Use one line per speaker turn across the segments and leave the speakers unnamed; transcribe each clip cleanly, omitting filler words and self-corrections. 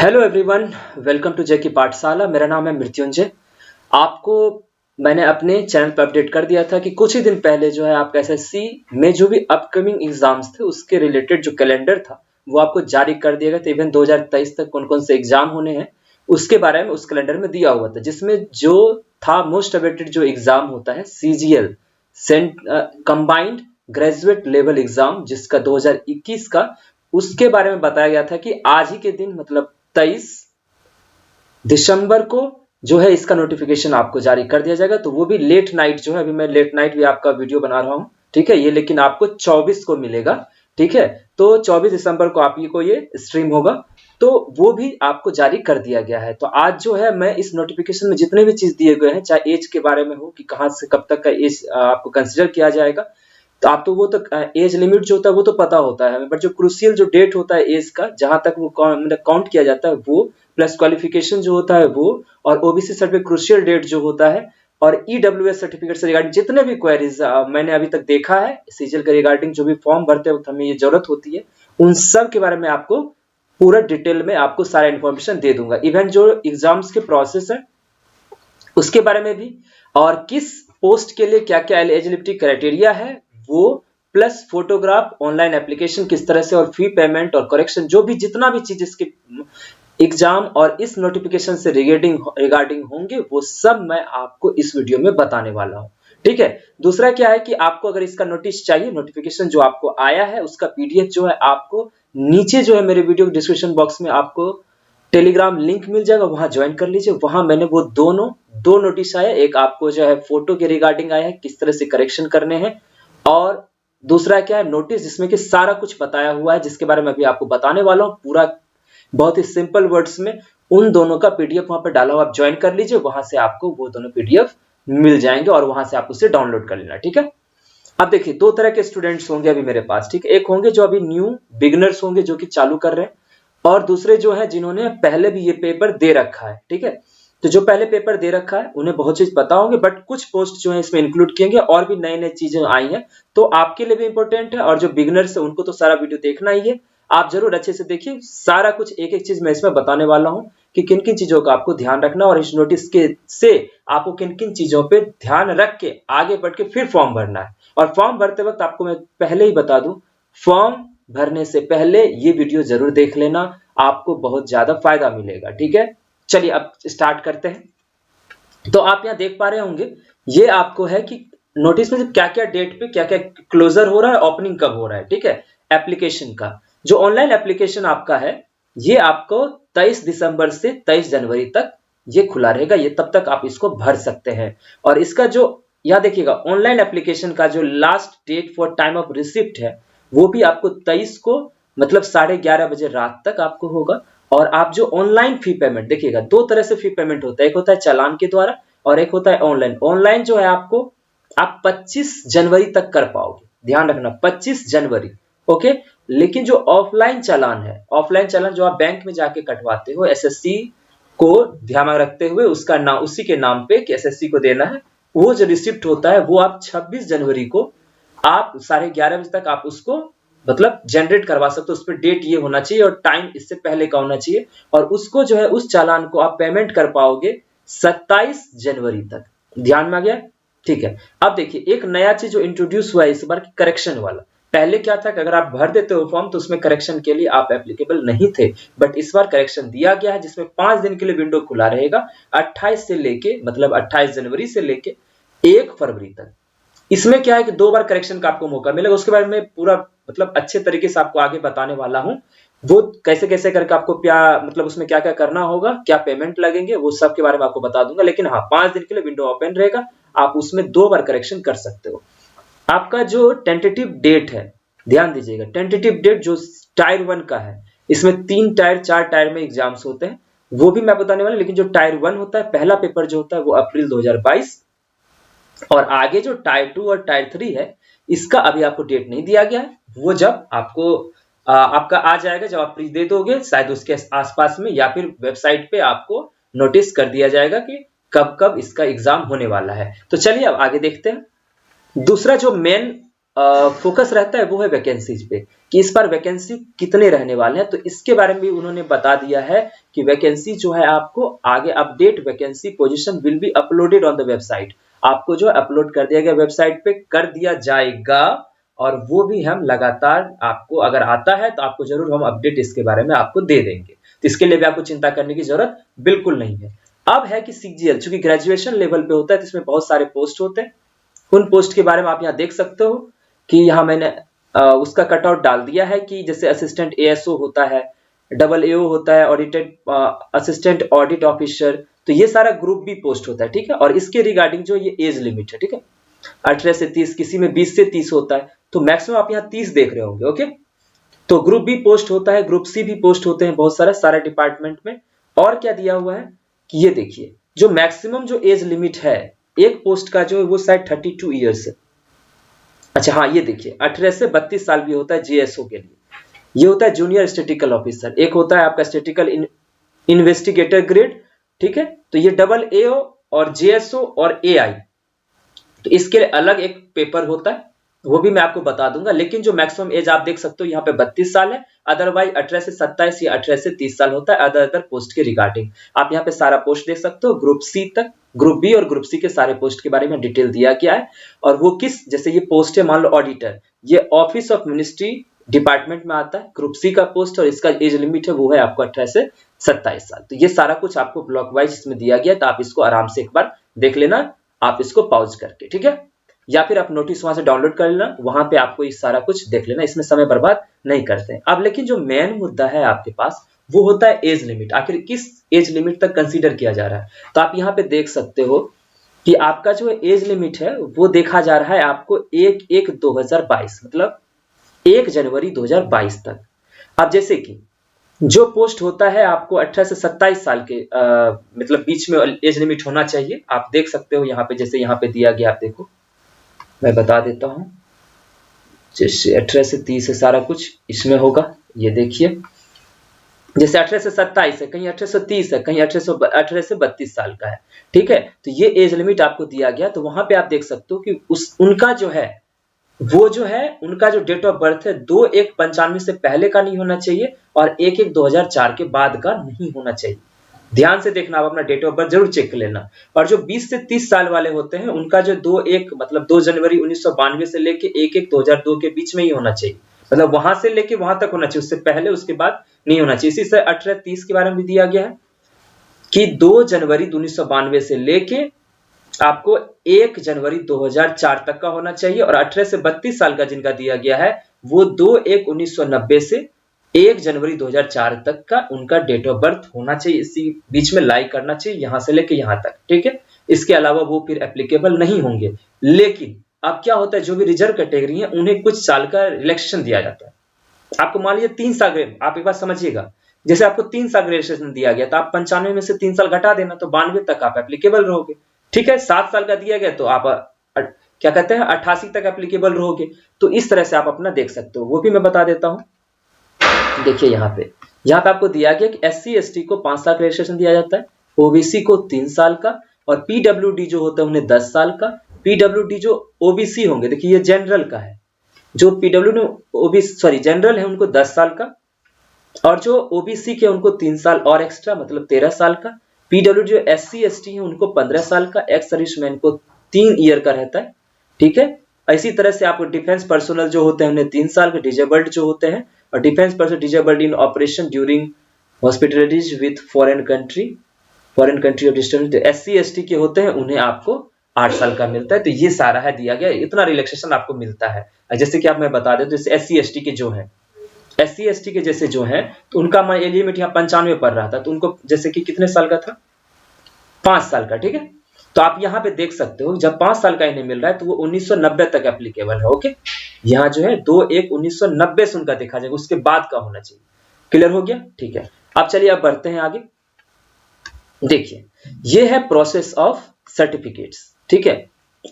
Hello everyone, welcome to जेकी पाठशाला। मेरा नाम है मृत्युंजय। आपको मैंने अपने चैनल पर अपडेट कर दिया था कि कुछ ही दिन पहले जो है आपका एसएससी में जो भी अपकमिंग एग्जाम्स थे उसके रिलेटेड जो कैलेंडर था वो आपको जारी कर दिया गया था। इवन 2023 तक कौन कौन से एग्जाम होने हैं उसके बारे में उस कैलेंडर में दिया हुआ था, जिसमें जो था मोस्ट अवेटेड जो एग्जाम होता है CGL combined graduate level exam, जिसका 2021 का, उसके बारे में बताया गया था कि आज ही के दिन मतलब 23 दिसंबर को जो है इसका नोटिफिकेशन आपको जारी कर दिया जाएगा। तो वो भी लेट नाइट जो है, अभी मैं लेट नाइट भी आपका वीडियो बना रहा हूं, ठीक है ये, लेकिन आपको 24 को मिलेगा, ठीक है। तो 24 दिसंबर को आप को ये स्ट्रीम होगा, तो वो भी आपको जारी कर दिया गया है। तो आज जो है मैं इस नोटिफिकेशन में जितने भी चीज दिए गए हैं, चाहे एज के बारे में हो कि कहां से कब तक का एज आपको कंसिडर किया जाएगा, तो आप तो वो तो एज लिमिट जो होता है वो तो पता होता है, बट जो क्रूशियल जो डेट होता है एज का, जहां तक वो काउंट किया जाता है वो, प्लस क्वालिफिकेशन जो होता है वो, और ओबीसी सर्टिफिकेट क्रूशियल डेट जो होता है, और ईडब्ल्यूएस सर्टिफिकेट से रिगार्डिंग जितने भी क्वेरीज मैंने अभी तक देखा है सीजीएल के रिगार्डिंग, जो भी फॉर्म भरते वक्त हमें ये जरूरत होती है, उन सब के बारे में आपको पूरा डिटेल में आपको सारा इन्फॉर्मेशन दे दूंगा। इवन जो एग्जाम्स के प्रोसेस है उसके बारे में भी, और किस पोस्ट के लिए क्या क्या एलिजिबिलिटी क्राइटेरिया है वो, प्लस फोटोग्राफ, ऑनलाइन एप्लीकेशन किस तरह से, और फी पेमेंट और करेक्शन, जो भी जितना भी चीज इसके एग्जाम और इस नोटिफिकेशन से रिगार्डिंग होंगे वो सब मैं आपको इस वीडियो में बताने वाला हूं, ठीक है। दूसरा क्या है कि आपको अगर इसका नोटिस चाहिए, नोटिफिकेशन जो आपको आया है उसका पीडीएफ जो है आपको नीचे जो है मेरे वीडियो डिस्क्रिप्शन बॉक्स में आपको टेलीग्राम लिंक मिल जाएगा, वहां ज्वाइन कर लीजिए। वहां मैंने वो दो नोटिस आया, एक आपको जो है फोटो के रिगार्डिंग आया है किस तरह से करेक्शन करने हैं, और दूसरा क्या है नोटिस जिसमें कि सारा कुछ बताया हुआ है, जिसके बारे में अभी आपको बताने वाला हूं पूरा बहुत ही सिंपल वर्ड्स में। उन दोनों का पीडीएफ वहां पर डाला हुआ, आप ज्वाइन कर लीजिए, वहां से आपको वो दोनों पीडीएफ मिल जाएंगे और वहां से आप उसे डाउनलोड कर लेना, ठीक है। अब देखिए दो तरह के स्टूडेंट्स होंगे अभी मेरे पास, ठीक है। एक होंगे जो अभी न्यू बिगिनर्स होंगे जो कि चालू कर रहे हैं, और दूसरे जो है जिन्होंने पहले भी ये पेपर दे रखा है, ठीक है। तो जो पहले पेपर दे रखा है उन्हें बहुत चीज पता होंगे, बट कुछ पोस्ट जो है इसमें इंक्लूड किएंगे और भी नई नई चीजें आई हैं, तो आपके लिए भी इंपॉर्टेंट है, और जो बिगिनर्स है उनको तो सारा वीडियो देखना ही है। आप जरूर अच्छे से देखिए, सारा कुछ एक एक चीज मैं इसमें बताने वाला हूं कि किन किन चीजों का आपको ध्यान रखना, और इस नोटिस के से आपको किन किन चीजों पे ध्यान रख के आगे बढ़ के फिर फॉर्म भरना है। और फॉर्म भरते वक्त आपको मैं पहले ही बता दूं, फॉर्म भरने से पहले ये वीडियो जरूर देख लेना, आपको बहुत ज्यादा फायदा मिलेगा, ठीक है। चलिए अब स्टार्ट करते हैं। तो आप यहाँ देख पा रहे होंगे, ये आपको है कि नोटिस में क्या क्या डेट पे क्या क्या क्लोजर हो रहा है, ओपनिंग कब हो रहा है, ठीक है। एप्लीकेशन का जो ऑनलाइन एप्लीकेशन आपका है, ये आपको 23 दिसंबर से 23 जनवरी तक ये खुला रहेगा, ये तब तक आप इसको भर सकते हैं। और इसका जो यहाँ देखिएगा ऑनलाइन एप्लीकेशन का जो last date for time of receipt है वो भी आपको 23 को मतलब 11:30 बजे रात तक आपको होगा। और आप जो ऑनलाइन फी पेमेंट देखिएगा, दो तरह से फी पेमेंट होता है, एक होता है चालान के द्वारा और एक होता है ऑनलाइन। ऑनलाइन जो है आपको आप 25 जनवरी तक कर पाओगे, ध्यान रखना 25 जनवरी, ओके। लेकिन जो ऑफलाइन चालान है, ऑफलाइन चालान जो आप बैंक में जाके कटवाते हो एसएससी को ध्यान में रखते हुए, उसका नाम उसी के नाम पे कि एसएससी को देना है, वो जो रिसिप्ट होता है वो आप 26 जनवरी को आप 11:30 बजे तक आप उसको मतलब जनरेट करवा सकते हो। उस पर डेट ये होना चाहिए और टाइम इससे पहले का होना चाहिए, और उसको जो है उस चालान को आप पेमेंट कर पाओगे 27 जनवरी तक। ध्यान में आ गया, ठीक है। अब देखिए एक नया चीज जो इंट्रोड्यूस हुआ है इस बार, करेक्शन वाला। पहले क्या था कि अगर आप भर देते हो फॉर्म तो उसमें करेक्शन के लिए आप एप्लीकेबल नहीं थे, बट इस बार करेक्शन दिया गया है, जिसमें 5 दिन के लिए विंडो खुला रहेगा, 28 से लेके मतलब 28 जनवरी से लेके 1 फरवरी तक। इसमें क्या है कि 2 बार करेक्शन का आपको मौका मिलेगा, उसके बारे में पूरा मतलब अच्छे तरीके से आपको आगे बताने वाला हूं, वो कैसे कैसे करके आपको क्या मतलब उसमें क्या क्या करना होगा, क्या पेमेंट लगेंगे, वो सब के बारे में आपको बता दूंगा। लेकिन हाँ 5 दिन के लिए विंडो ओपन रहेगा, आप उसमें 2 बार करेक्शन कर सकते हो। आपका जो टेंटेटिव डेट है, ध्यान दीजिएगा, टेंटेटिव डेट जो टायर 1 का है, इसमें 3 टायर 4 टायर में एग्जाम्स होते हैं, वो भी मैं बताने वाला। लेकिन जो टायर 1 होता है, पहला पेपर जो होता है वो अप्रैल 2022, और आगे जो टायर 2 और टायर 3 है इसका अभी आपको डेट नहीं दिया गया है, वो जब आपको आपका आ जाएगा, जब आप प्री दे दोगे शायद उसके आसपास में, या फिर वेबसाइट पे आपको नोटिस कर दिया जाएगा कि कब कब इसका एग्जाम होने वाला है। तो चलिए अब आगे देखते हैं। दूसरा जो मेन फोकस रहता है वो है वैकेंसीज पे, कि इस बार वैकेंसी कितने रहने वाले हैं। तो इसके बारे में भी उन्होंने बता दिया है कि वैकेंसी जो है आपको आगे update vacancy position will be uploaded on the website, आपको जो अपलोड कर दिया गया वेबसाइट पे कर दिया जाएगा। और वो भी हम लगातार आपको अगर आता है तो आपको जरूर हम अपडेट इसके बारे में आपको दे देंगे। तो इसके लिए भी आपको चिंता करने की जरूरत बिल्कुल नहीं है। अब है कि सीजीएल चूंकि ग्रेजुएशन लेवल पे होता है तो इसमें बहुत सारे पोस्ट होते हैं। उन पोस्ट के बारे में आप यहाँ देख सकते हो कि यहाँ मैंने उसका कट आउट डाल दिया है कि जैसे असिस्टेंट एएसओ होता है, डबल एओ होता है, ऑडिटेड असिस्टेंट ऑडिट ऑफिसर, तो ये सारा ग्रुप बी पोस्ट होता है, ठीक है। और इसके रिगार्डिंग जो ये एज लिमिट है, ठीक है, 18 से 30, किसी में 20 से 30 होता है, तो मैक्सिमम आप यहाँ 30 देख रहे होंगे। ओके, तो ग्रुप बी पोस्ट होता है, ग्रुप सी भी पोस्ट होते हैं, बहुत सारे डिपार्टमेंट में। और क्या दिया हुआ है कि ये देखिए जो मैक्सिमम जो एज लिमिट है एक पोस्ट का जो है वो शायद 32 ईयर्स है। अच्छा हाँ, ये देखिए 18 से 32 साल भी होता है जेएसओ के लिए। ये होता है जूनियर स्टैटिस्टिकल ऑफिसर, एक होता है आपका स्टैटिस्टिकल इन्वेस्टिगेटर ग्रेड, ठीक है। तो ये डबल एओ और जेएसओ और एआई, तो इसके लिए अलग एक पेपर होता है, वो भी मैं आपको बता दूंगा। लेकिन जो मैक्सिमम एज आप देख सकते हो यहाँ पे 32 साल है, अदरवाइज 18 से 27 या 18 से 30 साल होता है अदर पोस्ट के रिगार्डिंग। आप यहाँ पे सारा पोस्ट देख सकते हो, ग्रुप सी तक, ग्रुप बी और ग्रुप सी के सारे पोस्ट के बारे में डिटेल दिया गया है। और वो किस, जैसे ये पोस्ट है मान लो ऑडिटर, ये ऑफिस ऑफ मिनिस्ट्री डिपार्टमेंट में आता है, ग्रुप सी का पोस्ट, और इसका एज लिमिट है वो है आपको 18 से 27 साल। तो ये सारा कुछ आपको ब्लॉक वाइज इसमें दिया गया, तो आप इसको आराम से एक बार देख लेना, आप इसको पॉज करके, ठीक है। या फिर आप नोटिस वहां से डाउनलोड कर लेना, वहां पे आपको ये सारा कुछ देख लेना, इसमें समय बर्बाद नहीं करते हैं। अब लेकिन जो मेन मुद्दा है आपके पास वो होता है एज लिमिट, आखिर किस एज लिमिट तक कंसीडर किया जा रहा है। तो आप यहाँ पे देख सकते हो कि आपका जो एज लिमिट है वो देखा जा रहा है आपको 1/1/2022 मतलब 1 जनवरी 2022 तक। अब जैसे कि जो पोस्ट होता है आपको 18 से 27 साल के मतलब बीच में एज लिमिट होना चाहिए, आप देख सकते हो यहाँ पे, जैसे यहाँ पे दिया गया, आप देखो मैं बता देता हूं, जैसे 18 से 30 है सारा कुछ इसमें होगा। ये देखिए जैसे 18 से 27 है, कहीं 18 से 30 है, कहीं 18 से 32 साल का है, ठीक है। तो ये एज लिमिट आपको दिया गया, तो वहां पे आप देख सकते हो कि उनका जो है वो जो है उनका जो डेट ऑफ बर्थ है 2/1/95 से पहले का नहीं होना चाहिए और 1/1/2004 के बाद का नहीं होना चाहिए। ध्यान से देखना, आप अपना डेट ऑफ बर्थ जरूर चेक कर लेना। और जो 20 से 30 साल वाले होते हैं उनका जो 2/1 मतलब 2 जनवरी 1992 से लेके 1/1/2002 के बीच में ही होना चाहिए, मतलब वहां से लेके वहां तक होना चाहिए, उससे पहले उसके बाद नहीं होना चाहिए। इसी से 18-30 के बारे में भी दिया गया है कि 2 जनवरी 1992 से लेके आपको 1 जनवरी 2004 तक का होना चाहिए। और 18 से 32 साल का जिनका दिया गया है वो 2/1/1990 से 1 जनवरी 2004 तक का उनका डेट ऑफ बर्थ होना चाहिए, इसी बीच में लाई करना चाहिए, यहां से लेके यहां तक, ठीक है। इसके अलावा वो फिर एप्लीकेबल नहीं होंगे। लेकिन अब क्या होता है, जो भी रिजर्व कैटेगरी है उन्हें कुछ साल का रिलैक्सेशन दिया जाता है। आपको मान लीजिए 3 साल, आप एक बार समझिएगा, जैसे आपको 3 साल रिलैक्सेशन दिया गया तो आप 95 में से 3 साल घटा देना, तो 92 तक आप एप्लीकेबल रहोगे, ठीक है। 7 साल का दिया गया तो आप क्या कहते हैं 88 तक एप्लीकेबल रहोगे। तो इस तरह से आप अपना देख सकते हो, वो भी मैं बता देता हूं। देखिए यहाँ पे आपको दिया गया कि SC/ST को 5 साल का रजिस्ट्रेशन दिया जाता है, OBC को 3 साल का, और PWD जो होता है उन्हें 10 साल का। PWD जो OBC होंगे, देखिए ये जनरल का है, जो PWD OBC जनरल है उनको 10 साल का, और जो OBC के उनको 3 साल और एक्स्ट्रा मतलब 13 साल का। PWD जो SC/ST है उनको 15 साल का, एक्स सर्विसमैन को 3 ईयर का रहता है, ठीक है। इसी तरह से आपको डिफेंस पर्सनल जो होते हैं उन्हें 3 साल के, डिजेबल्ड जो होते हैं, और defence person disabled in operation during hospitalities with foreign country of distance, SC/ST के होते हैं उन्हें आपको 8 साल का मिलता है। तो ये सारा है दिया गया, इतना रिलैक्सेशन आपको मिलता है। जैसे कि आप मैं बता दें, जैसे SC/ST के जो है, SC/ST के जैसे जो है तो उनका एज लिमिट यहाँ 95 पर रहा था, तो उनको जैसे कि कितने साल का था, 5 साल का, ठीक है। तो आप यहाँ पे देख सकते हो जब 5 साल का इन्हें मिल रहा है तो वो 1990 तक एप्लीकेबल है, ओके। यहाँ जो है 2/1/1990 से उनका देखा जाएगा, उसके बाद का होना चाहिए। क्लियर हो गया, ठीक है। अब चलिए अब बढ़ते हैं आगे। देखिए ये है प्रोसेस ऑफ सर्टिफिकेट्स, ठीक है।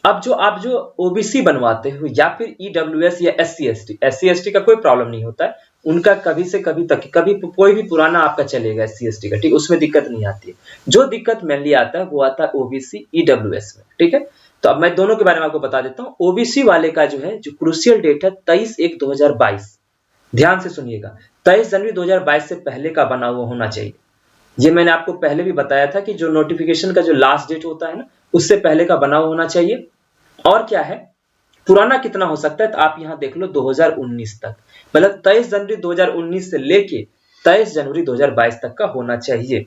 अब जो आप जो OBC बनवाते हो या फिर EWS या SC/ST का कोई प्रॉब्लम नहीं होता है, उनका कभी से कभी तक कभी कोई भी पुराना आपका चलेगा SC/ST का, ठीक, उसमें दिक्कत नहीं आती है। जो दिक्कत मेनली आता है वो आता है OBC EWS में, ठीक है। तो अब मैं दोनों के बारे में आपको बता देता हूँ। ओबीसी वाले का जो है जो क्रूशियल डेट है 23/1/2022, ध्यान से सुनिएगा, 23 जनवरी 2022 से पहले का बना हुआ होना चाहिए। ये मैंने आपको पहले भी बताया था कि जो नोटिफिकेशन का जो लास्ट डेट होता है ना, उससे पहले का बना हुआ होना चाहिए। और क्या है, पुराना कितना हो सकता है, तो आप यहाँ देख लो 2019 तक, मतलब 23 जनवरी 2019 से लेके 23 जनवरी 2022 तक का होना चाहिए।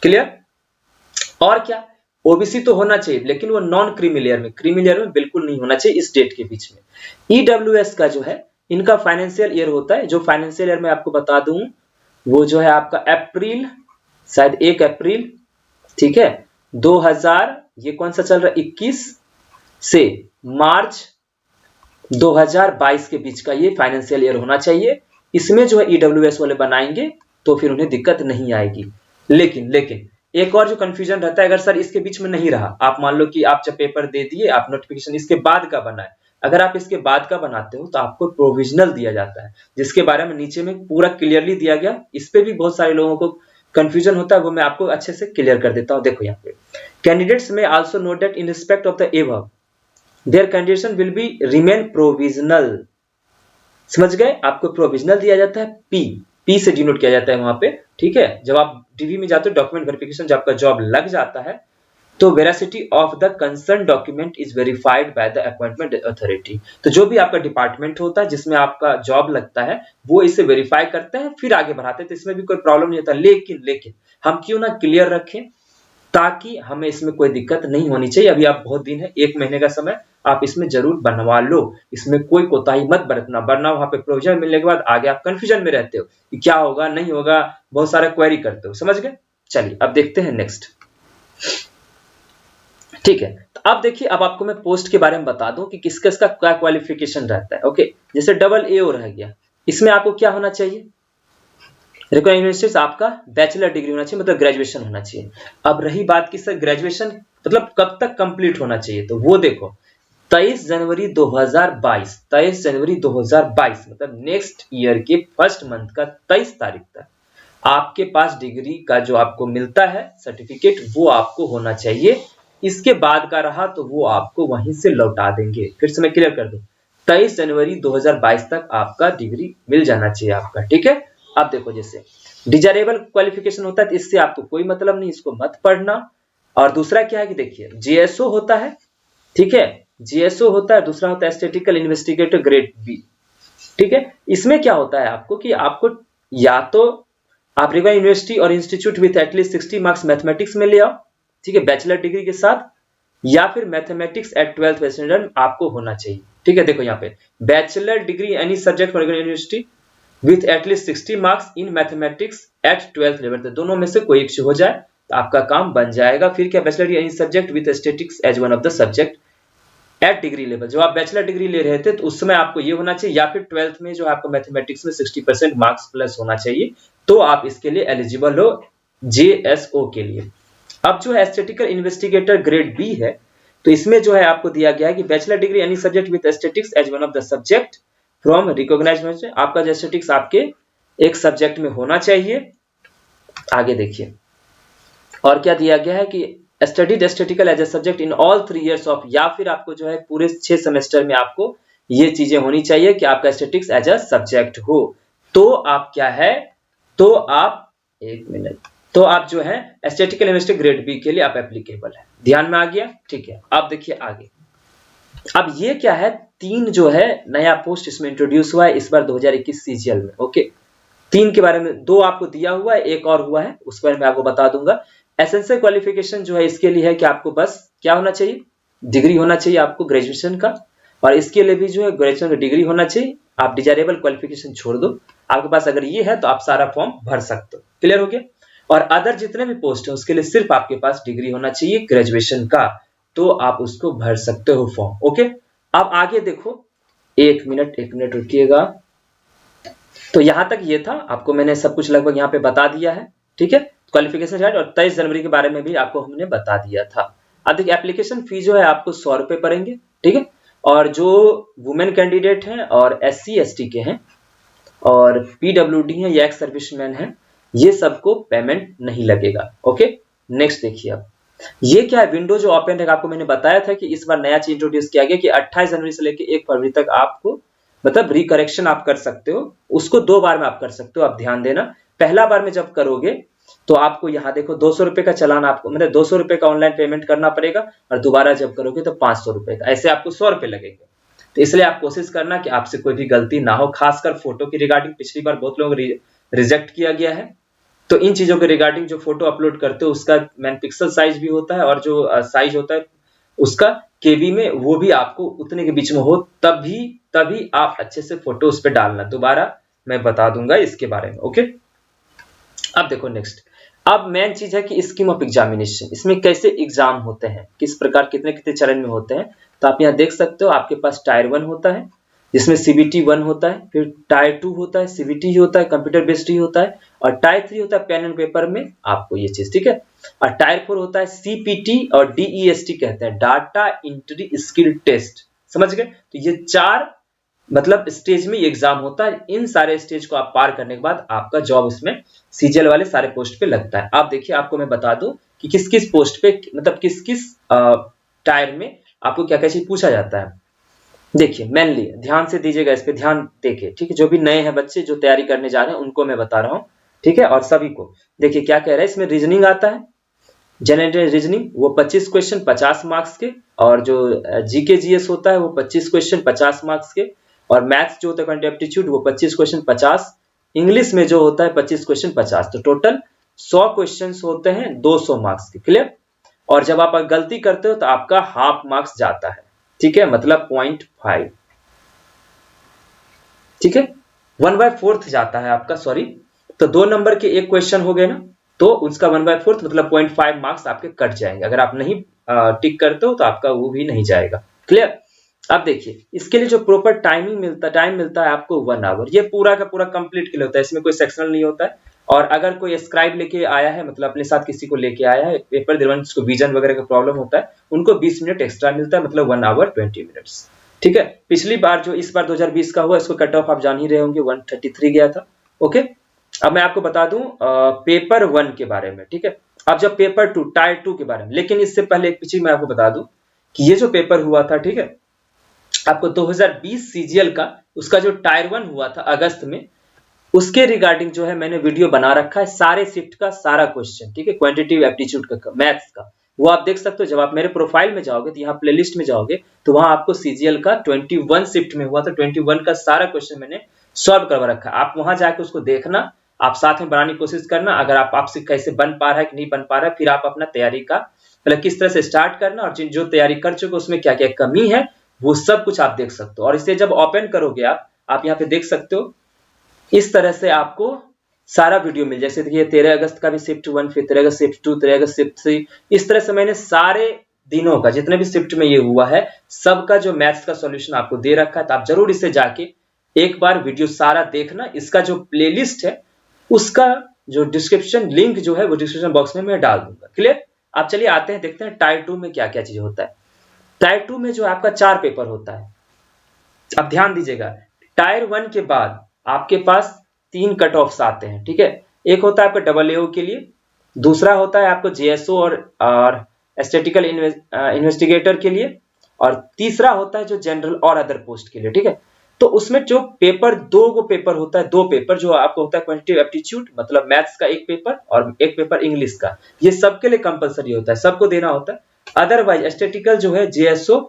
क्लियर? और क्या, ओबीसी तो होना चाहिए लेकिन वो नॉन क्रीमिलियर में, क्रीमिलियर में बिल्कुल नहीं होना चाहिए इस डेट के बीच में। ईडब्ल्यूएस का जो है इनका फाइनेंशियल ईयर होता है, जो फाइनेंशियल ईयर में आपको बता दूं वो जो है आपका अप्रैल, शायद 1 अप्रैल, ठीक है, 2000, ये कौन सा चल रहा है 21 से मार्च 2022 के बीच का ये फाइनेंशियल ईयर होना चाहिए। इसमें जो है ईडब्ल्यूएस वाले बनाएंगे तो फिर उन्हें दिक्कत नहीं आएगी। लेकिन एक और जो कंफ्यूजन रहता है, अगर सर इसके बीच में नहीं रहा, आप मान लो कि आप जब पेपर दे दिए, आप नोटिफिकेशन इसके बाद का बना है, अगर आप इसके बाद का बनाते हो तो आपको प्रोविजनल दिया जाता है, जिसके बारे में नीचे में पूरा क्लियरली दिया गया। इस पे भी बहुत सारे लोगों को कंफ्यूजन होता है, वो मैं आपको अच्छे से क्लियर कर देता हूँ। देखो यहाँ पे, कैंडिडेट्स में also note that in respect of the above there condition will be remain provisional. समझ गए? आपको प्रोविजनल दिया जाता है, पी से डिनोट किया जाता है वहां पे, ठीक है। जब आप डीवी में जाते हो, डॉक्यूमेंट वेरिफिकेशन, जब आपका जॉब लग जाता है तो veracity of the concern document is verified by the appointment authority. तो जो भी आपका डिपार्टमेंट होता है जिसमें आपका जॉब लगता है, वो इसे वेरीफाई करते हैं फिर आगे बढ़ाते हैं, तो इसमें भी कोई प्रॉब्लम नहीं होता। लेकिन हम क्यों ना क्लियर रखें, ताकि हमें इसमें कोई दिक्कत नहीं होनी चाहिए। अभी आप बहुत दिन है, 1 महीने का समय, आप इसमें जरूर बनवा लो, इसमें कोई कोताही मत बरतना, वरना वहां पे प्रोविजन मिलने के बाद आगे आप कंफ्यूजन में रहते हो कि क्या होगा नहीं होगा, बहुत सारा क्वेरी करते हो। समझ गए? चलिए अब देखते हैं नेक्स्ट। ठीक है, तो अब देखिए, अब आपको मैं पोस्ट के बारे में बता दूं कि किसका इसका क्या क्वालिफिकेशन रहता है। ओके, जैसे डबल एओ रह गया, इसमें आपको क्या होना चाहिए, रिकॉग्निशन आपका बैचलर डिग्री होना चाहिए, मतलब ग्रेजुएशन होना चाहिए। अब रही बात कि सर ग्रेजुएशन मतलब कब तक कंप्लीट होना चाहिए, तो वो देखो 23 जनवरी 2022, 23 जनवरी 2022 मतलब नेक्स्ट ईयर के फर्स्ट मंथ का 23 तारीख तक आपके पास डिग्री का जो आपको मिलता है सर्टिफिकेट, वो आपको होना चाहिए। इसके बाद का रहा तो वो आपको वहीं से लौटा देंगे। फिर से मैं क्लियर कर दूं, 23 जनवरी 2022 तक आपका डिग्री मिल जाना चाहिए आपका, ठीक है। अब देखो, जैसे डिजायरेबल क्वालिफिकेशन होता है, इससे आपको कोई मतलब नहीं, इसको मत पढ़ना। और दूसरा क्या है कि देखिए जीएसओ होता है, ठीक है, जीएसओ होता है, दूसरा होता है स्टैटिस्टिकल इन्वेस्टिगेटर ग्रेड बी, ठीक है। इसमें क्या होता है आपको कि आपको या तो आप रिगुलर यूनिवर्सिटी और institute with at least 60 marks mathematics में ले आओ, ठीक है, बैचलर डिग्री के साथ, या फिर मैथमेटिक्स एट 12th स्टैंडर्ड आपको होना चाहिए, ठीक है। देखो यहाँ पे bachelor degree any subject for regular university with at least 60 marks in mathematics at 12th level, तो दोनों में से कोई एक हो जाए तो आपका काम बन जाएगा। फिर क्या, bachelor any subject with statistics as one of the subject at degree level, जो आप बैचलर डिग्री ले रहे थे तो उस समय आपको ये होना चाहिए, या फिर 12th में जो आपको मैथमेटिक्स में 60% मार्क्स प्लस होना चाहिए, तो आप इसके लिए एलिजिबल हो जेएसओ के लिए। अब जो है स्टैटिस्टिकल इन्वेस्टिगेटर ग्रेड बी है, तो इसमें जो है आपको दिया गया है कि bachelor degree any subject with statistics as one of the subject from recognised, आपका जो स्टैटिस्टिक्स आपके एक सब्जेक्ट में होना चाहिए। आगे देखिए और क्या दिया गया है कि studied statistical as a subject in all 3 years of, या फिर आपको जो है पूरे 6 सेमेस्टर में आपको ये चीजें होनी चाहिए कि आपका स्टैटिस्टिक्स एज अ सब्जेक्ट हो। तो आप क्या है, तो आप एक मिनट, तो आप जो है स्टैटिस्टिकल इन्वेस्टिगेटर ग्रेड बी के लिए आप एप्लीकेबल है। ध्यान में आ गया? ठीक है, अब देखिए आगे। अब ये क्या है, 3 जो है नया पोस्ट इसमें इंट्रोड्यूस हुआ है इस बार 2021 सीजीएल में। ओके, 3 के बारे में 2 आपको दिया हुआ है, एक और हुआ है, उस पर मैं आपको बता दूंगा। एसेंशियल क्वालिफिकेशन जो है इसके लिए है कि आपको बस क्या होना चाहिए, डिग्री होना चाहिए आपको ग्रेजुएशन का, और इसके लिए भी जो है ग्रेजुएशन का डिग्री होना चाहिए। आप डिजायरेबल क्वालिफिकेशन छोड़ दो, आपके पास अगर ये है तो आप सारा फॉर्म भर सकते हो। क्लियर हो गया? और अदर जितने भी पोस्ट है उसके लिए सिर्फ आपके पास डिग्री होना चाहिए ग्रेजुएशन का, तो आप उसको भर सकते हो फॉर्म। ओके, अब आगे देखो, एक मिनट रुकिएगा। तो यहां तक ये था, आपको मैंने सब कुछ लगभग यहाँ पे बता दिया है, ठीक है, क्वालिफिकेशन रेट, और 23 जनवरी के बारे में भी आपको हमने बता दिया था। अब देखिए एप्लीकेशन फी जो है आपको 100 रुपए पड़ेंगे, ठीक है। और जो वुमेन कैंडिडेट हैं और SC ST के हैं और PWD हैं या एक्स सर्विसमैन हैं, ये सबको पेमेंट नहीं लगेगा। ओके, नेक्स्ट देखिए अब ये क्या है, विंडो जो ओपन है, आपको मैंने बताया था कि इस बार नया चीज इंट्रोड्यूस किया गया कि 28 जनवरी से लेकर 1 फरवरी तक आपको मतलब रिकरेक्शन आप कर सकते हो, उसको 2 बार में आप कर सकते हो। आप ध्यान देना, पहला बार में जब करोगे तो आपको यहाँ देखो 200 रुपए का चालान, आपको मतलब 200 रुपए का ऑनलाइन पेमेंट करना पड़ेगा, और दोबारा जब करोगे तो 500 रुपए का, ऐसे आपको 100 रुपए लगेंगे। तो इसलिए आप कोशिश करना कि आपसे कोई भी गलती ना हो, खासकर फोटो की रिगार्डिंग पिछली बार बहुत लोग रिजेक्ट किया गया है। तो इन चीजों के रिगार्डिंग जो फोटो अपलोड करते हो उसका मैन पिक्सल साइज भी होता है, और जो साइज होता है उसका केबी में, वो भी आपको उतने के बीच में हो, तभी आप अच्छे से फोटो उस पर डालना। दोबारा मैं बता दूंगा इसके बारे में, ओके। अब देखो नेक्स्ट, अब मेन चीज है कि स्कीम ऑफ एग्जामिनेशन, इसमें कैसे एग्जाम होते हैं, किस प्रकार कितने कितने चरण में होते हैं। तो आप यहाँ देख सकते हो, आपके पास टायर 1 होता है जिसमें CBT 1 होता है, फिर टायर 2 होता है, CBT ही होता है, कंप्यूटर बेस्ड ही होता है, और टायर 3 होता है पेन एंड पेपर में आपको ये चीज, ठीक है। और टायर 4 होता है CPT और DEST कहते हैं, डाटा एंट्री स्किल टेस्ट, समझ गए। तो ये 4 मतलब स्टेज में एग्जाम होता है। इन सारे स्टेज को आप पार करने के बाद आपका जॉब उसमें CGL वाले सारे पोस्ट पे लगता है। आप देखिए, आपको मैं बता दूं कि किस किस पोस्ट पे मतलब किस किस टायर में आपको क्या क्या चीज पूछा जाता है। देखिए मेनली ध्यान से दीजिएगा, इस पे ध्यान देके, ठीक है। जो भी नए हैं बच्चे जो तैयारी करने जा रहे हैं उनको मैं बता रहा हूँ, ठीक है। और सभी को देखिए क्या कह रहा है, इसमें रीजनिंग आता है, जनरल रीजनिंग, वो 25 क्वेश्चन 50 मार्क्स के, और जो GK GS होता है वो 25 क्वेश्चन 50 मार्क्स के, और मैथ्स जो होता है एप्टीट्यूड वो 25 क्वेश्चन 50, इंग्लिश में जो होता है 25 क्वेश्चन 50, तो टोटल 100 क्वेश्चन होते हैं 200 मार्क्स के, क्लियर। और जब आप गलती करते हो तो आपका हाफ मार्क्स जाता है, ठीक है, मतलब 0.5, ठीक है, 1/4 जाता है आपका, सॉरी। तो 2 नंबर के एक क्वेश्चन हो गए ना, तो उसका 1/4 मतलब 0.5 मार्क्स आपके कट जाएंगे। अगर आप नहीं टिक करते हो तो आपका वो भी नहीं जाएगा, क्लियर। अब देखिए, इसके लिए जो प्रॉपर टाइम मिलता है आपको 1 आवर, ये पूरा का पूरा कंप्लीट के लिए होता है, इसमें कोई सेक्शनल नहीं होता है। और अगर कोई स्क्राइब लेके आया है, मतलब अपने साथ किसी को लेके आया है पेपर देने, जिसको विजन वगैरह का प्रॉब्लम होता है, उनको 20 मिनट एक्स्ट्रा मिलता है, मतलब 1 आवर 20 मिनट्स, ठीक है। पिछली बार जो इस बार 2020 का हुआ, इसको कट ऑफ आप जान ही रहे होंगे, 133 गया था, ओके। अब मैं आपको बता दूं पेपर 1 के बारे में, ठीक है। अब जब पेपर 2 टायर 2 के बारे में, लेकिन इससे पहले एक चीज मैं आपको बता दूं कि ये जो पेपर हुआ था, ठीक है, आपको 2020 CGL का उसका जो टायर 1 हुआ था अगस्त में, उसके रिगार्डिंग जो है मैंने वीडियो बना रखा है, सारे शिफ्ट का सारा क्वेश्चन, ठीक है, क्वांटिटेटिव एप्टीट्यूड का, मैथ्स का, वो आप देख सकते हो। जब आप मेरे प्रोफाइल में जाओगे तो यहाँ प्लेलिस्ट में जाओगे तो वहां आपको CGL का 21 शिफ्ट में हुआ था, 21 का सारा क्वेश्चन मैंने सॉल्व करवा रखा है। आप वहां जाके उसको देखना, आप साथ में बनाने की कोशिश करना, अगर आपसे कैसे बन पा रहा है कि नहीं बन पा रहा है, फिर आप अपना तैयारी का मतलब किस तरह से स्टार्ट करना, और जो तैयारी कर चुके उसमें क्या क्या कमी है वो सब कुछ आप देख सकते हो। और इसे जब ओपन करोगे आप यहाँ पे देख सकते हो, इस तरह से आपको सारा वीडियो मिल जाए। जैसे देखिए 13 अगस्त का भी शिफ्ट 1, फिर 13 अगस्त शिफ्ट 2, 13 अगस्त शिफ्ट 3, इस तरह से मैंने सारे दिनों का जितने भी शिफ्ट में ये हुआ है सबका जो मैथ्स का सॉल्यूशन आपको दे रखा है। तो आप जरूर इसे जाके एक बार वीडियो सारा देखना। इसका जो प्लेलिस्ट है उसका जो डिस्क्रिप्शन लिंक जो है वो डिस्क्रिप्शन बॉक्स में मैं डाल दूंगा, क्लियर। आप चलिए आते हैं, देखते हैं टायर 2 में क्या क्या चीज होता है। टायर 2 में जो आपका 4 पेपर होता है, अब ध्यान दीजिएगा, टायर 1 के बाद आपके पास 3 कट ऑफ्स आते हैं, ठीक है। एक होता है आपका AAO के लिए, दूसरा होता है आपको JSO और स्टैटिस्टिकल इन्वेस्टिगेटर के लिए, और तीसरा होता है जो जनरल और अदर पोस्ट के लिए, ठीक है। तो उसमें जो पेपर 2 को पेपर होता है, 2 पेपर जो आपको होता है क्वांटिटेटिव एप्टीट्यूड, मतलब मैथ्स का एक पेपर और एक पेपर इंग्लिश का, ये सबके लिए कंपलसरी होता है, सबको देना होता है। अदरवाइज स्टैटिस्टिकल जो है JSO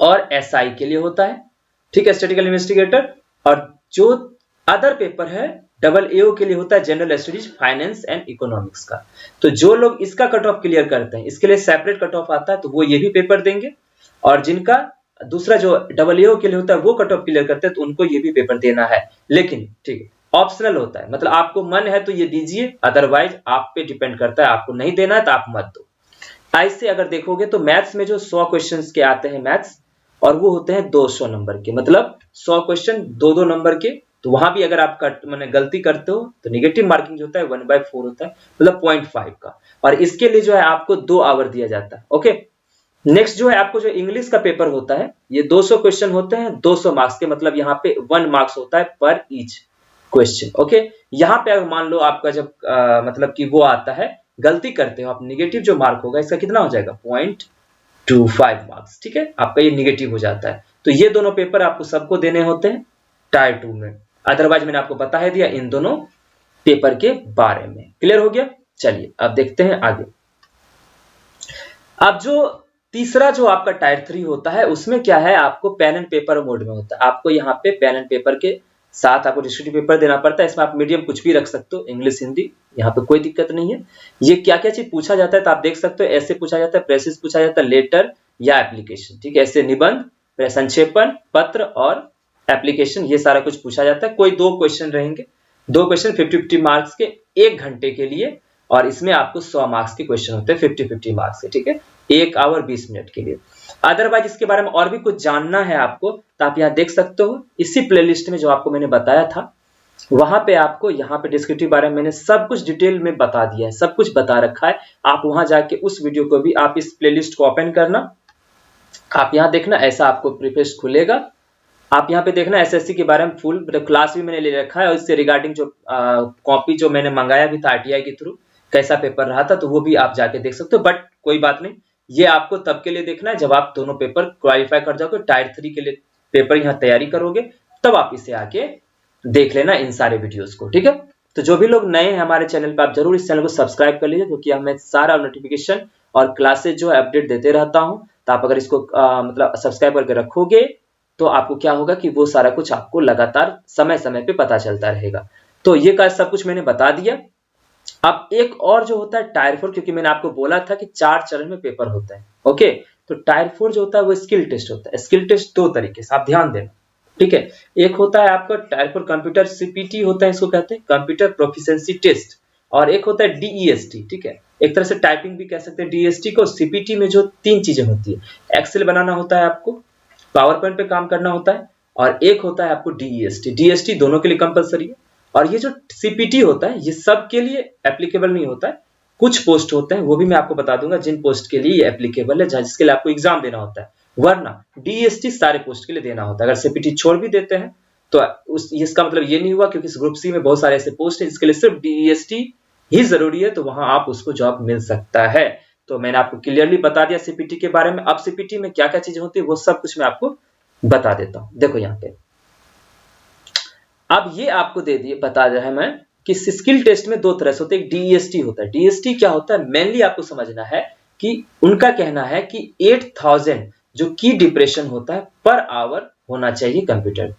और SI के लिए होता है, ठीक है, स्टैटिस्टिकल इन्वेस्टिगेटर। और जो अदर पेपर है AAO के लिए होता है general studies, finance and economics का। तो जो लोग इसका कट ऑफ क्लियर करते हैं, इसके लिए सेपरेट कट ऑफ आता है, तो वो ये भी पेपर देंगे। और जिनका दूसरा जो AAO के लिए होता है वो कट ऑफ क्लियर करते हैं, तो उनको ये भी पेपर देना है। लेकिन ठीक है, ऑप्शनल होता है, मतलब आपको मन है तो ये दीजिए, अदरवाइज आप पे डिपेंड करता है, आपको नहीं देना है तो आप मत दो। ऐसे अगर देखोगे तो मैथ्स में जो 100 क्वेश्चंस के आते हैं मैथ्स, और वो होते हैं 200 नंबर के, मतलब 100 क्वेश्चन 2-2 नंबर के। तो वहां भी अगर आप मैंने गलती करते हो तो नेगेटिव मार्किंग जो होता है 1/4 होता है, मतलब 0.5 का। और इसके लिए जो है आपको 2 आवर दिया जाता है, ओके। नेक्स्ट जो है आपको जो इंग्लिश का पेपर होता है, ये 200 क्वेश्चन होते हैं 200 मार्क्स के, मतलब यहाँ पे 1 मार्क्स होता है पर ईच क्वेश्चन, ओके। यहाँ पे अगर मान लो आपका जब मतलब कि वो आता है गलती करते हो आप, निगेटिव जो मार्क होगा इसका कितना हो जाएगा 0.25 मार्क्स, ठीक है, आपका ये निगेटिव हो जाता है। तो ये दोनों पेपर आपको सबको देने होते हैं टायर 2 में। अदरवाइज मैंने आपको बता ही दिया इन दोनों पेपर के बारे में। क्लियर हो गया? चलिए अब देखते हैं आगे। अब जो तीसरा जो आपका टायर 3 होता है उसमें क्या है, आपको पेन एंड पेपर मोड में होता है। आपको यहाँ पे पेन एंड पेपर के साथ आपको डिस्क्रिप्टिव पेपर देना पड़ता है। इसमें आप मीडियम कुछ भी रख सकते हो, इंग्लिश हिंदी, यहाँ पे कोई दिक्कत नहीं है। ये क्या क्या चीज पूछा जाता है तो आप देख सकते हो, ऐसे पूछा जाता है, प्रेसिस पूछा जाता है, लेटर या एप्लीकेशन, ठीक है, ऐसे निबंध, संक्षेपण, पत्र और एप्लीकेशन, ये सारा कुछ पूछा जाता है। कोई 2 क्वेश्चन रहेंगे, 2 क्वेश्चन 50-50 मार्क्स के 1 घंटे के लिए, और इसमें आपको 100 मार्क्स के क्वेश्चन होते हैं 50-50 मार्क्स के, ठीक है, 1 आवर 20 मिनट के लिए। अदरवाइज इसके बारे में और भी कुछ जानना है आपको तो आप यहाँ देख सकते हो, इसी प्लेलिस्ट में जो आपको मैंने बताया था वहां पे आपको यहाँ पे डिस्क्रिप्टिव बारे में मैंने सब कुछ डिटेल में बता दिया है, सब कुछ बता रखा है। आप वहां जाके उस वीडियो को भी, आप इस प्लेलिस्ट को ओपन करना, आप यहाँ देखना, ऐसा आपको प्रीपेज खुलेगा। आप यहाँ पे देखना एसएससी के बारे में फुल क्लास भी मैंने ले रखा है, और इससे रिगार्डिंग जो कॉपी जो मैंने मंगाया भी था आरटीआई के थ्रू, कैसा पेपर रहा था, तो वो भी आप जाके देख सकते हो। बट कोई बात नहीं, ये आपको तब के लिए देखना है जब आप दोनों पेपर क्वालिफाई कर जाओगे, टायर 3 के लिए पेपर यहाँ तैयारी करोगे, तब आप इसे आके देख लेना इन सारे वीडियोस को, ठीक है। तो जो भी लोग नए हैं हमारे चैनल पे, आप जरूर इस चैनल को सब्सक्राइब कर लीजिए, क्योंकि मैं सारा नोटिफिकेशन और क्लासेज जो है अपडेट देते रहता हूँ। तो आप अगर इसको मतलब सब्सक्राइब करके रखोगे तो आपको क्या होगा कि वो सारा कुछ आपको लगातार समय समय पे पता चलता रहेगा। तो ये का सब कुछ मैंने बता दिया। अब एक और जो होता है टायर 4, क्योंकि मैंने आपको बोला था कि 4 चरण में पेपर होता है, ओके। तो टायर 4 जो होता है वो स्किल टेस्ट होता है। स्किल टेस्ट 2 तरीके से, आप ध्यान देना, ठीक है। एक होता है आपका टायर 4 कंप्यूटर सीपीटी होता है, इसको कहते हैं कंप्यूटर प्रोफिशिएंसी टेस्ट, और एक होता है डीईएसटी, ठीक है, एक तरह से टाइपिंग भी कह सकते हैं डीएसटी को। सीपीटी में जो 3 चीजें होती है, एक्सेल बनाना होता है आपको, पावर पॉइंट पे काम करना होता है, और एक होता है आपको डीईएसटी। डीएसटी दोनों के लिए कंपलसरी है, और ये जो सीपीटी होता है ये सब के लिए एप्लीकेबल नहीं होता है। कुछ पोस्ट होते हैं, वो भी मैं आपको बता दूंगा जिन पोस्ट के लिए ये एप्लीकेबल है, जिसके लिए आपको एग्जाम देना होता है, वरना डीएसटी सारे पोस्ट के लिए देना होता है। अगर सीपीटी छोड़ भी देते हैं तो इसका मतलब ये नहीं हुआ, क्योंकि इस ग्रुप सी में बहुत सारे ऐसे पोस्ट है जिसके लिए सिर्फ डीएसटी ही जरूरी है, तो वहां आप उसको जॉब मिल सकता है। तो मैंने आपको क्लियरली बता दिया सीपीटी के बारे में। अब सीपीटी में क्या क्या चीजें होती है वो सब कुछ मैं आपको बता देता हूं। देखो यहाँ पे अब ये आपको दे दिए, बता रहा है मैं कि स्किल टेस्ट में 2 तरह से होते हैं। एक डीएसटी होता है। डीएसटी क्या होता है, मेनली आपको समझना है कि उनका कहना है कि 8000 जो की डिप्रेशन होता है पर आवर होना चाहिए कंप्यूटर,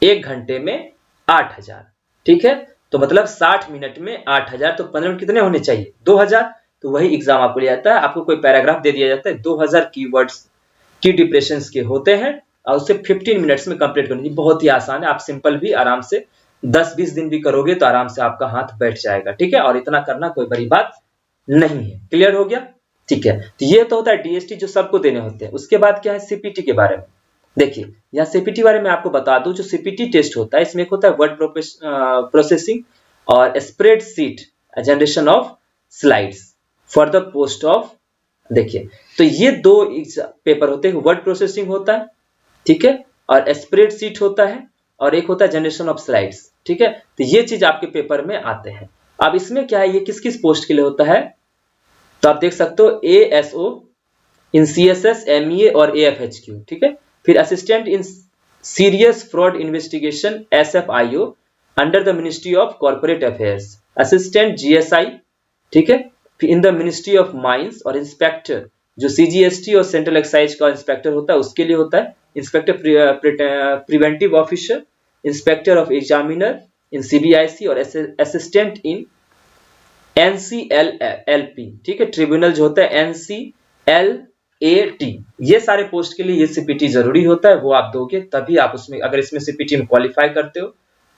1 घंटे में 8000, ठीक है। तो मतलब 60 मिनट में 8000, तो 15 मिनट कितने होने चाहिए 2000। तो वही एग्जाम आपको लिया जाता है, आपको कोई पैराग्राफ दे दिया जाता है, 2000 कीवर्ड्स की डिप्रेशन के होते हैं, और उसे 15 मिनट्स में कंप्लीट करनी चाहिए। बहुत ही आसान है, आप सिंपल भी आराम से 10-20 दिन भी करोगे तो आराम से आपका हाथ बैठ जाएगा, ठीक है। और इतना करना कोई बड़ी बात नहीं है। क्लियर हो गया? ठीक है। तो ये तो होता है डीएसटी जो सबको देने होते हैं। उसके बाद क्या है सीपीटी के बारे में। देखिए यहाँ सीपीटी बारे में आपको बता दूं, जो सीपीटी टेस्ट होता है इसमें एक होता है वर्ड प्रोसेसिंग और spreadsheet generation of slides for the post of. देखिए तो ये 2 पेपर होते हैं, वर्ड प्रोसेसिंग होता है, ठीक है, और स्प्रेडशीट होता है, और एक होता है जनरेशन ऑफ स्लाइड्स, ठीक है। तो ये चीज आपके पेपर में आते हैं। अब इसमें क्या है, ये किस किस पोस्ट के लिए होता है, तो आप देख सकते हो एएसओ इन सीएसएस, एमईए और एएफएचक्यू, ठीक है। फिर assistant in serious fraud investigation SFIO under the ministry of corporate affairs, assistant GSI, ठीक है। फिर in the ministry of mines, और इंस्पेक्टर जो सीजीएसटी और सेंट्रल एक्साइज का इंस्पेक्टर होता है उसके लिए होता है, inspector preventive officer, inspector of examiner in CBIC, और असिस्टेंट इन एनसीएलएलपी, ठीक है, ट्रिब्यूनल जो होता है एनसीएलएटी। ये सारे पोस्ट के लिए ये सीपीटी जरूरी होता है, वो आप दोगे तभी आप उसमें, अगर इसमें सीपीटी में क्वालिफाई करते हो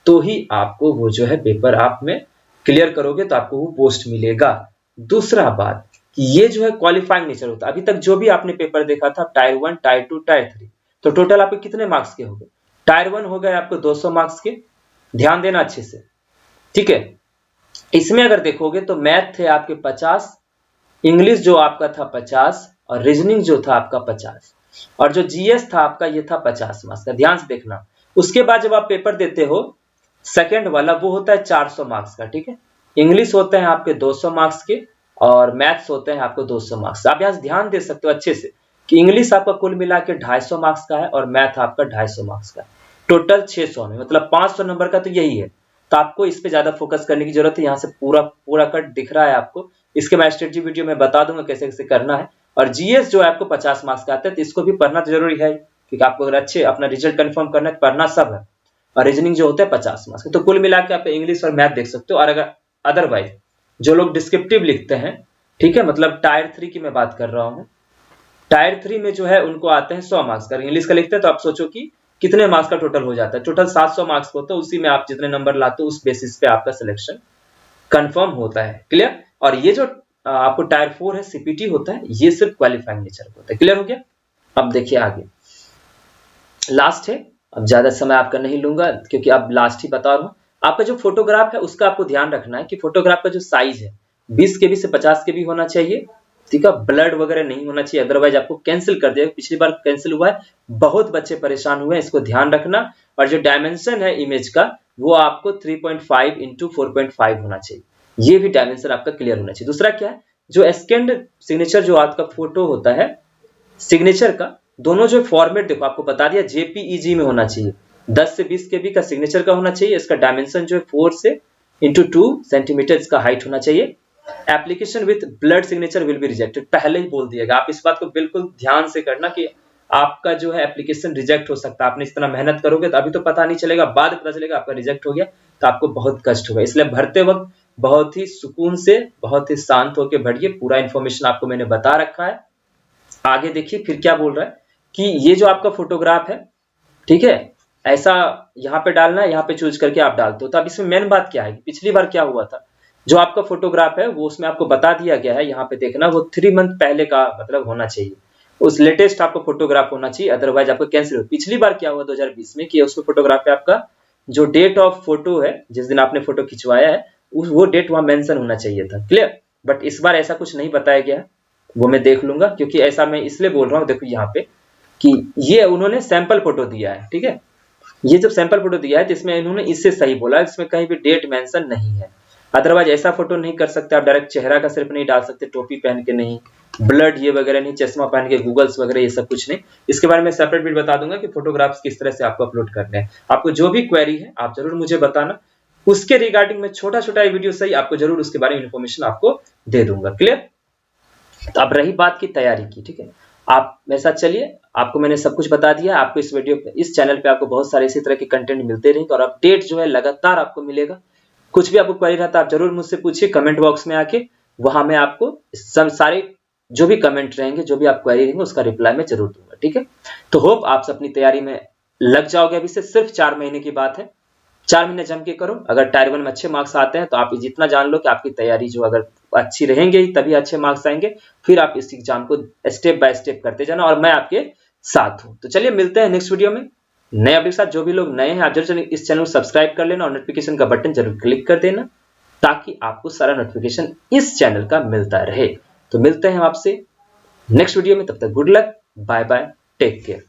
तो ही आपको वो जो है पेपर आप में क्लियर करोगे तो आपको वो पोस्ट मिलेगा। दूसरा बात, ये जो है क्वालिफाइंग नेचर होता है। अभी तक जो भी आपने पेपर देखा था टायर 1, टायर 2, टायर 3, तो टोटल आपके कितने मार्क्स के हो गए। टायर 1 हो गए आपको 200 मार्क्स के, ध्यान देना अच्छे से, ठीक है। इसमें अगर देखोगे तो मैथ थे आपके 50, इंग्लिश जो आपका था 50, और रीजनिंग जो था आपका 50, और जो जीएस था आपका ये था 50 मार्क्स का, ध्यान से देखना। उसके बाद जब आप पेपर देते हो सेकंड वाला, वो होता है 400 मार्क्स का, ठीक है। इंग्लिश होते हैं आपके 200 मार्क्स के और मैथ्स होते हैं आपको 200 मार्क्स। आप यहाँ से ध्यान दे सकते हो अच्छे से कि इंग्लिश आपका कुल मिला के 250 मार्क्स का है और मैथ आपका 250 मार्क्स का है, टोटल 600 में, मतलब 500 नंबर का तो यही है। तो आपको इस पे ज्यादा फोकस करने की जरूरत है। यहाँ से पूरा पूरा कट दिख रहा है आपको, इसके मैं स्ट्रेटजी वीडियो में बता दूंगा कैसे कैसे करना है। और जीएस जो है आपको 50 मार्क्स का आता है, तो इसको भी पढ़ना तो जरूरी है, क्योंकि आपको अगर अच्छे अपना रिजल्ट कंफर्म करना है, पढ़ना सब है। और रीजनिंग जो होता है 50 मार्क्स, तो कुल मिला के आप इंग्लिश और मैथ देख सकते हो। और अगर अदरवाइज जो लोग डिस्क्रिप्टिव लिखते हैं, ठीक है, मतलब टायर 3 की मैं बात कर रहा हूँ, टायर 3 में जो है उनको आते हैं 100 मार्क्स का। इंग्लिश का लिखते हैं तो आप सोचो कि कितने मार्क्स का टोटल हो जाता है, टोटल 700 मार्क्स होता है। उसी में आप जितने नंबर लाते हो उस बेसिस पे आपका सिलेक्शन कंफर्म होता है। क्लियर? और ये जो आपको टायर 4 है सीपीटी होता है, ये सिर्फ क्वालिफाइंग नेचर होता है। क्लियर हो गया? अब देखिए आगे लास्ट है, अब ज्यादा समय आपका नहीं लूंगा क्योंकि अब लास्ट ही बता रहा हूं। आपका जो फोटोग्राफ है उसका आपको ध्यान रखना है कि फोटोग्राफ का जो साइज है 20 केबी से 50 केबी होना चाहिए, ठीक है। ब्लड वगैरह नहीं होना चाहिए, अदरवाइज आपको कैंसिल कर देगा। पिछली बार कैंसिल हुआ है, बहुत बच्चे परेशान हुए हैं, इसको ध्यान रखना। और जो डायमेंशन है इमेज का वो आपको 3.5 इंटू 4.5 होना चाहिए, ये भी डायमेंशन आपका क्लियर होना चाहिए। दूसरा क्या है, जो स्कैन्ड सिग्नेचर जो आपका फोटो होता है सिग्नेचर का, दोनों जो फॉर्मेट देखो आपको बता दिया जेपीईजी में होना चाहिए, 10 से 20 केबी का सिग्नेचर का होना चाहिए। इसका डायमेंशन जो है 4 से इंटू 2 सेंटीमीटर इसका हाइट होना चाहिए। Application with blood signature will be rejected, पहले ही बोल दिएगा। आप इस बात को बिल्कुल ध्यान से करना कि आपका जो है एप्लीकेशन रिजेक्ट हो सकता है। आपने इतना मेहनत करोगे तो अभी तो पता नहीं चलेगा, बाद में पता चलेगा आपका रिजेक्ट हो गया तो आपको बहुत कष्ट होगा। इसलिए भरते वक्त बहुत ही सुकून से, बहुत ही शांत होकर भरिए। पूरा इंफॉर्मेशन आपको मैंने बता रखा है। आगे देखिए फिर क्या बोल रहा है कि ये जो आपका फोटोग्राफ है, ठीक है, ऐसा यहाँ पे डालना है, यहाँ पे चूज करके आप डालते हो। तो अब इसमें मेन बात क्या है, पिछली बार क्या हुआ था, जो आपका फोटोग्राफ है वो उसमें आपको बता दिया गया है, यहाँ पे देखना, वो 3 मंथ पहले का मतलब होना चाहिए, उस लेटेस्ट आपको फोटोग्राफ होना चाहिए, अदरवाइज आपको कैंसिल हो। पिछली बार क्या हुआ 2020 में कि उसमें फोटोग्राफ पे आपका जो डेट ऑफ फोटो है, जिस दिन आपने फोटो खिंचवाया है, वो डेट वहां मेंशन होना चाहिए था। क्लियर? बट इस बार ऐसा कुछ नहीं बताया गया, वो मैं देख लूंगा, क्योंकि ऐसा मैं इसलिए बोल रहा हूँ, देखो यहाँ पे कि ये उन्होंने सैंपल फोटो दिया है, ठीक है, ये जब सैंपल फोटो दिया है जिसमें इन्होंने इससे सही बोला है, इसमें कहीं भी डेट मेंशन नहीं है। अदरवाइज ऐसा फोटो नहीं कर सकते आप, डायरेक्ट चेहरा का सिर्फ नहीं डाल सकते, टोपी पहन के नहीं, ब्लड ये वगैरह नहीं, चश्मा पहन के, गूगल्स वगैरह ये सब कुछ नहीं। इसके बारे में सेपरेट वीडियो बता दूंगा कि फोटोग्राफ्स किस तरह से आपको अपलोड करने हैं। आपको जो भी क्वेरी है आप जरूर मुझे बताना, उसके रिगार्डिंग में छोटा छोटा वीडियो सही आपको जरूर उसके बारे में इन्फॉर्मेशन आपको दे दूंगा। क्लियर? तो अब रही बात की तैयारी की, ठीक है, आप मेरे साथ चलिए, आपको मैंने सब कुछ बता दिया। आपको इस वीडियो पे, इस चैनल पे आपको बहुत सारे इसी तरह के कंटेंट मिलते रहेंगे और अपडेट जो है लगातार आपको मिलेगा। कुछ भी आपको क्वेरी रहता है आप जरूर मुझसे पूछिए कमेंट बॉक्स में आके, वहां मैं आपको सब सारे जो भी कमेंट रहेंगे, जो भी आप क्वेरी रहेंगे उसका रिप्लाई मैं जरूर दूंगा। ठीक है, तो होप आप अपनी तैयारी में लग जाओगे। अभी से सिर्फ 4 महीने की बात है, 4 महीने जम के करो। अगर टायर 1 में अच्छे मार्क्स आते हैं तो आप जितना जान लो कि आपकी तैयारी जो अगर अच्छी रहेंगे तभी अच्छे मार्क्स आएंगे। फिर आप इस एग्जाम को स्टेप बाय स्टेप करते जाना और मैं आपके साथ हूं। तो चलिए मिलते हैं नेक्स्ट वीडियो में नए अपडेट के साथ। जो भी लोग नए हैं आप जरूर इस चैनल को सब्सक्राइब कर लेना और नोटिफिकेशन का बटन जरूर क्लिक कर देना, ताकि आपको सारा नोटिफिकेशन इस चैनल का मिलता रहे। तो मिलते हैं आपसे नेक्स्ट वीडियो में, तब तक good luck, bye bye, take care.